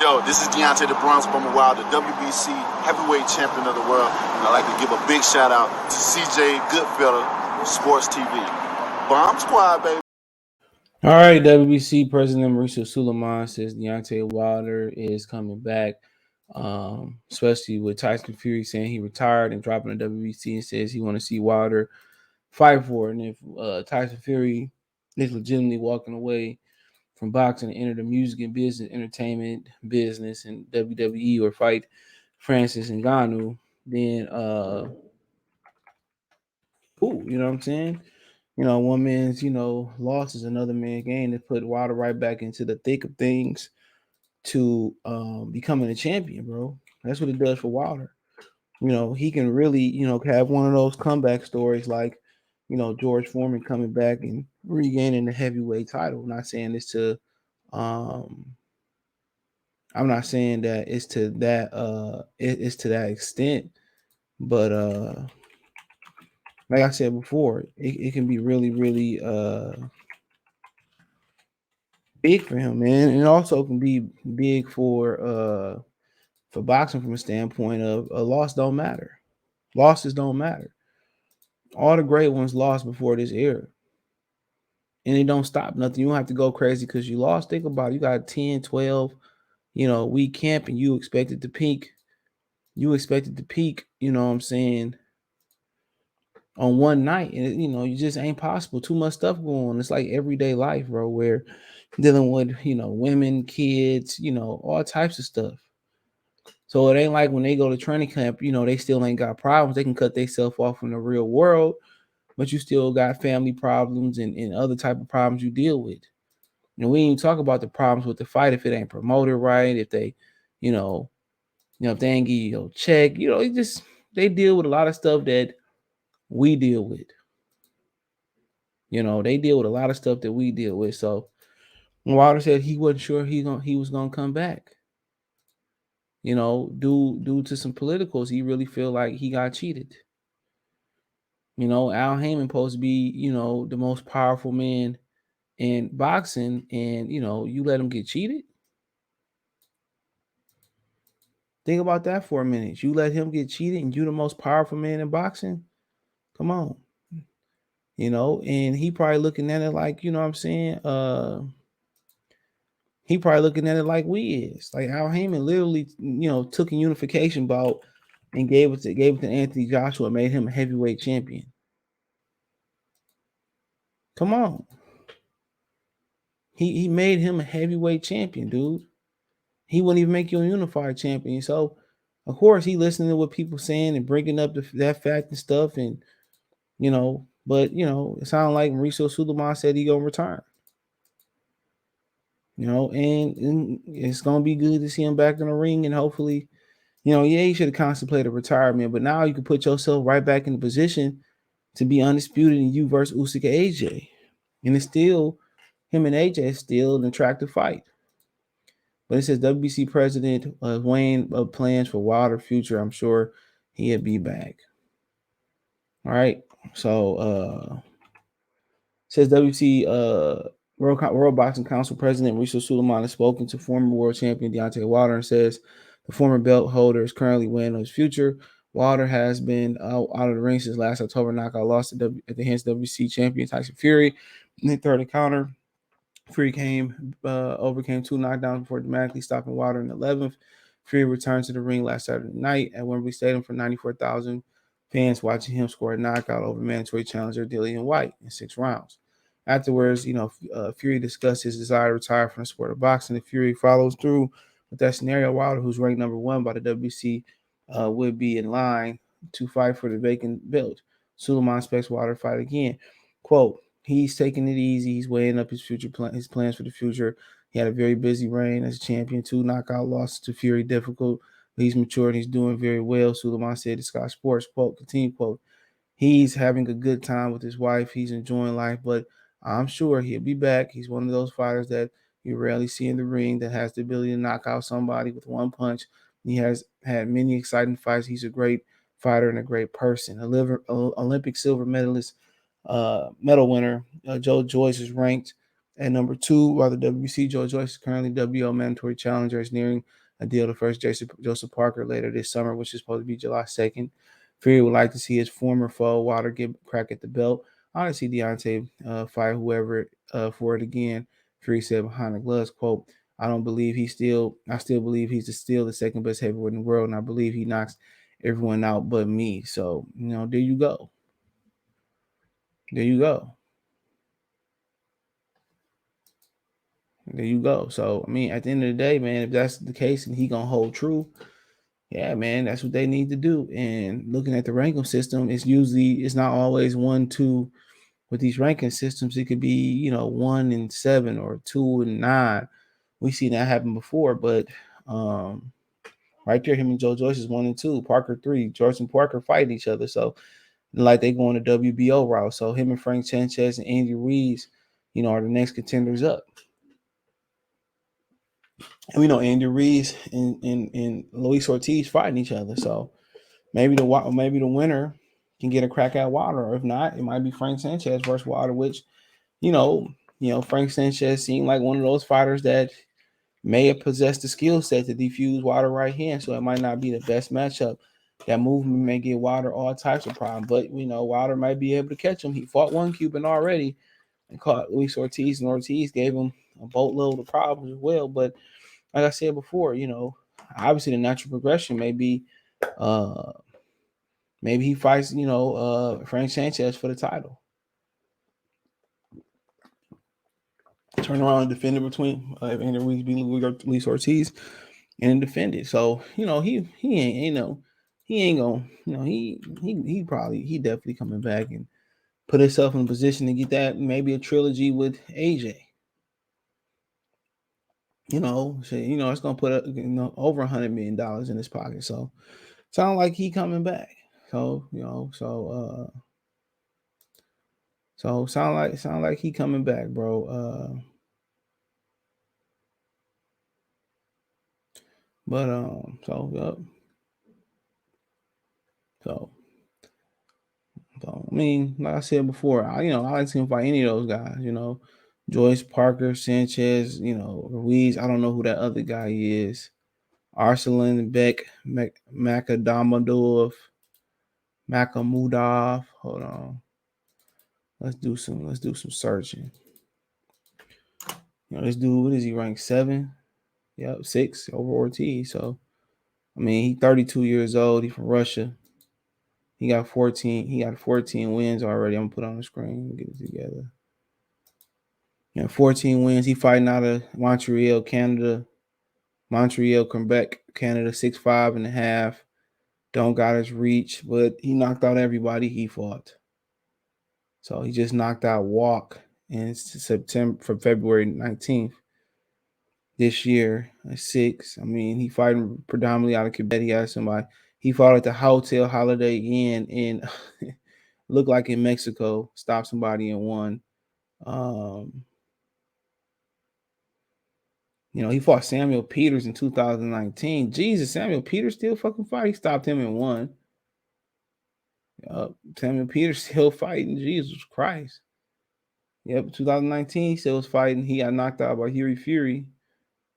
Yo, this is Deontay the Bronx Bomber Wild, the WBC heavyweight champion of the world. And I'd like to give a big shout out to CJ Goodfellow, Sports TV. Bomb Squad, baby. All right, WBC President Mauricio Suleiman says Deontay Wilder is coming back, especially with Tyson Fury saying he retired and dropping the WBC and says he want to see Wilder fight for it. And if Tyson Fury is legitimately walking away from boxing and enter the music and business, entertainment business, and WWE or fight Francis Ngannou, then cool, you know what I'm saying? One man's, loss is another man's gain to put Wilder right back into the thick of things to becoming a champion, bro. That's what it does for Wilder. He can really, have one of those comeback stories like, George Foreman coming back and regaining the heavyweight title. I'm not saying this to I'm not saying that it's to that it's to that extent, but like I said before, it can be really, really big for him, man. And it also can be big for boxing from a standpoint of a loss don't matter. Losses don't matter. All the great ones lost before this era. And it don't stop nothing. You don't have to go crazy because you lost. Think about it. You got 10, 12, week camp and you expected to peak. You expected to peak, you know what I'm saying, on one night. And, you just ain't possible. Too much stuff going on. It's like everyday life, bro, where dealing with, women, kids, all types of stuff. So it ain't like when they go to training camp, they still ain't got problems. They can cut themselves off from the real world, but you still got family problems and other type of problems you deal with. We ain't even talk about the problems with the fight if it ain't promoted right, if they, if they ain't give you a check, they deal with a lot of stuff that we deal with. They deal with a lot of stuff that we deal with. So Wilder said he wasn't sure he was gonna come back. Due to some politicals, he really feel like he got cheated. Al Heyman supposed to be, the most powerful man in boxing, and you let him get cheated. Think about that for a minute. You let him get cheated, and you the most powerful man in boxing. Come on, and he probably looking at it like, you know what I'm saying. He probably looking at it like we is. Like Al Heyman literally, took a unification bout and gave it to Anthony Joshua, made him a heavyweight champion. Come on. He made him a heavyweight champion, dude. He wouldn't even make you a unified champion. So, of course, he listening to what people saying and bringing up that fact and stuff. And, but, it sounded like Mauricio Suleiman said he going to return. And it's going to be good to see him back in the ring. And hopefully, he should have contemplated retirement. But now you can put yourself right back in the position to be undisputed in you versus Usyk AJ. And it's still, him and AJ is still an attractive fight. But it says WBC president weighing plans for Wilder future. I'm sure he'll be back. All right. So says WBC World Boxing Council President Mauricio Suleiman has spoken to former world champion Deontay Wilder and says the former belt holder is currently weighing on his future. Wilder has been out of the ring since last October knockout loss at the hands of WBC champion Tyson Fury in the third encounter. Fury overcame 2 knockdowns before dramatically stopping Wilder in the 11th. Fury returned to the ring last Saturday night at Wembley Stadium for 94,000 fans watching him score a knockout over mandatory challenger Dillian White in 6 rounds. Afterwards, Fury discussed his desire to retire from the sport of boxing. If Fury follows through with that scenario, Wilder, who's ranked number 1 by the WBC, would be in line to fight for the vacant belt. Suleiman expects Wilder to fight again. Quote, he's taking it easy. He's weighing up his his plans for the future. He had a very busy reign as a champion. 2 knockout losses to Fury, difficult, but he's matured. He's doing very well. Suleiman said to Sky Sports, quote, continue, quote, he's having a good time with his wife. He's enjoying life, but I'm sure he'll be back. He's one of those fighters that you rarely see in the ring that has the ability to knock out somebody with one punch. He has had many exciting fights. He's a great fighter and a great person. Olympic silver medalist, medal winner Joe Joyce is ranked At number 2, while the WBC, Joe Joyce is currently WO mandatory challenger, is nearing a deal to first Joseph Parker later this summer, which is supposed to be July 2nd. Fury would like to see his former foe, Wilder, get a crack at the belt. I want to see Deontay fight whoever for it again. Fury said behind the gloves, quote, I still believe he's still the second best heavyweight in the world, and I believe he knocks everyone out but me. So, there you go. There you go. There you go. So, I mean, at the end of the day, man, if that's the case and he going to hold true, yeah, man, that's what they need to do. And looking at the ranking system, it's not always 1, 2 with these ranking systems. It could be, 1 and 7 or 2 and 9. We seen that happen before, but right there, him and Joe Joyce is 1 and 2, Parker 3, Joyce and Parker fighting each other. So, like they going the WBO route. So him and Frank Sanchez and Andy Ruiz, are the next contenders up. And we know Andy Ruiz and Luis Ortiz fighting each other. So maybe the winner can get a crack at Wilder. Or if not, it might be Frank Sanchez versus Wilder, which, Frank Sanchez seemed like one of those fighters that may have possessed the skill set to defuse Wilder right hand. So it might not be the best matchup. That movement may give Wilder all types of problems. But, Wilder might be able to catch him. He fought one Cuban already and caught Luis Ortiz, and Ortiz gave him a boatload of problems as well. But like I said before, obviously the natural progression may be maybe he fights, Frank Sanchez for the title. Turn around and defend it between Andy Ruiz beat Luis Ortiz and defend it. So, he ain't gonna, he definitely coming back and put himself in a position to get that maybe a trilogy with AJ. It's gonna put over $100 million in his pocket. So sound like he coming back. So sound like he coming back, bro. So I mean, like I said before, I like to see him fight any of those guys. Joyce, Parker, Sanchez, Ruiz. I don't know who that other guy is. Arsalan Beck, Makamadov. Hold on. Let's do some searching. This dude, what is he ranked 7? Yep, 6 over Ortiz. So I mean, he's 32 years old. He's from Russia. He got 14 wins already. I'm gonna put on the screen, get it together. 14 wins. He fighting out of Montreal, Canada. Quebec, Canada, 6'5.5". Don't got his reach, but he knocked out everybody he fought. So he just knocked out Walk in February 19th this year at 6. I mean, he fighting predominantly out of Quebec. He had somebody. He fought at the Hotel Holiday Inn in looked like in Mexico. Stopped somebody and won. He fought Samuel Peters in 2019. Jesus, Samuel Peters still fucking fight. He stopped him and won. Samuel Peters still fighting. Jesus Christ. Yep, 2019, he still was fighting. He got knocked out by Huey Fury.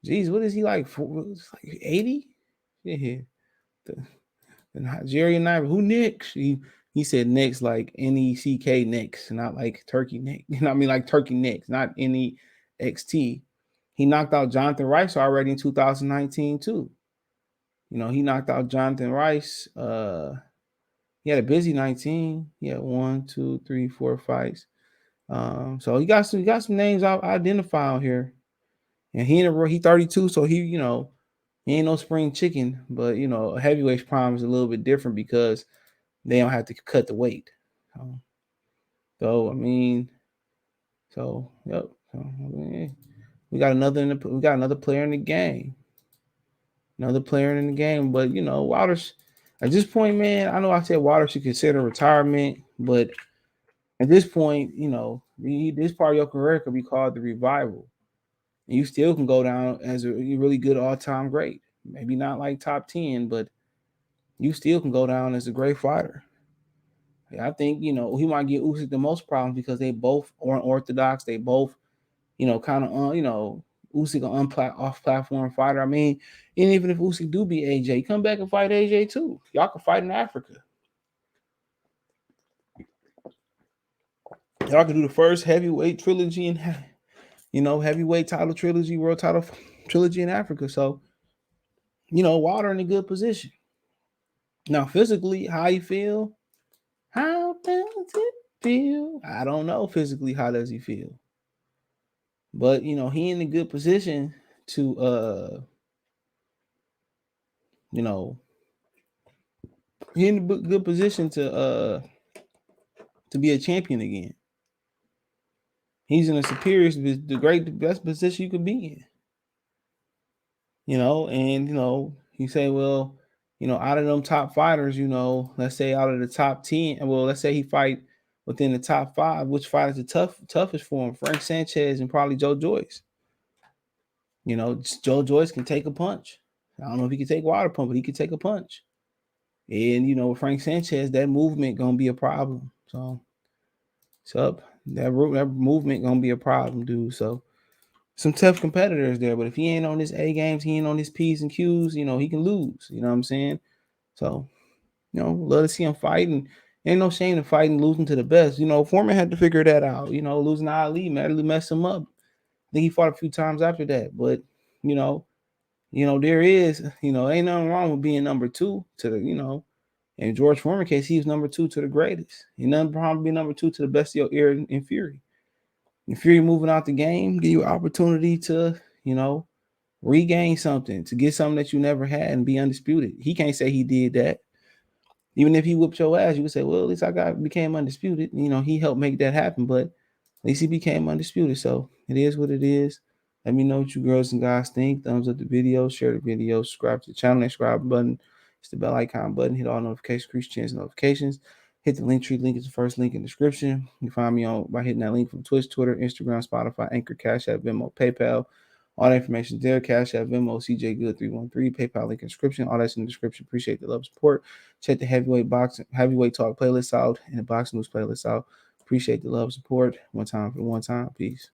Jeez, what is he like? Like 80? Yeah. The Nigerian knife. Who next? He said next like NECK next, not like turkey neck. I mean like turkey next, not NEXT. He knocked out Jonathan Rice already in 2019 too. He knocked out Jonathan Rice. He had a busy 19. He had 1, 2, 3, 4 fights. So he got some names I identify on here. And he 32, so he ain't no spring chicken, but a heavyweight's prime is a little bit different because they don't have to cut the weight. So I mean, yep. We got another player in the game. But Wilder's at this point, man. I know I said Wilder should consider retirement, but at this point, this part of your career could be called the revival. And you still can go down as a really good all-time great. Maybe not like top 10, but you still can go down as a great fighter. I think, he might give Usyk the most problems because they both aren't orthodox. They both kind of Usyk an off-platform fighter. I mean, and even if Usyk do beat AJ, come back and fight AJ too. Y'all can fight in Africa. Y'all can do the first heavyweight trilogy and heavyweight title trilogy, world title trilogy in Africa. So, Wilder in a good position. Now, physically, how you feel? How does it feel? I don't know physically. How does he feel? But he in a good position to he in a good position to be a champion again. He's in the best position you could be in. And you say, well, out of them top fighters, let's say out of the top 10, well, let's say he fight within the top 5, which fight is the toughest for him? Frank Sanchez and probably Joe Joyce. Joe Joyce can take a punch. I don't know if he can take water pump, but he can take a punch. And Frank Sanchez, that movement gonna be a problem. So that movement gonna be a problem, dude. So some tough competitors there, but if he ain't on his A games, he ain't on his P's and Q's, he can lose. You know what I'm saying? So, love to see him fighting. Ain't no shame in fighting, losing to the best. Foreman had to figure that out. Losing to Ali messed him up. I think he fought a few times after that, but there is, ain't nothing wrong with being number 2 to the, in George Foreman case, he was number 2 to the greatest. Ain't nothing problem being number 2 to the best of your era in Fury. And Fury moving out the game, give you an opportunity to, regain something, to get something that you never had and be undisputed. He can't say he did that. Even if he whooped your ass, you would say, well, at least I became undisputed. He helped make that happen, but at least he became undisputed. So it is what it is. Let me know what you girls and guys think. Thumbs up the video, share the video, subscribe to the channel, subscribe button. It's the bell icon button. Hit all notifications, increase chance notifications. Hit the link tree. Link is the first link in the description. You can find me by hitting that link from Twitch, Twitter, Instagram, Spotify, Anchor, Cash App, Venmo, PayPal. All that information is there. Cash App, Venmo, CJ Good 313, PayPal link in the description. All that's in the description. Appreciate the love, support. Check the heavyweight talk playlist out and the boxing news playlist out. Appreciate the love, support. One time for the one time. Peace.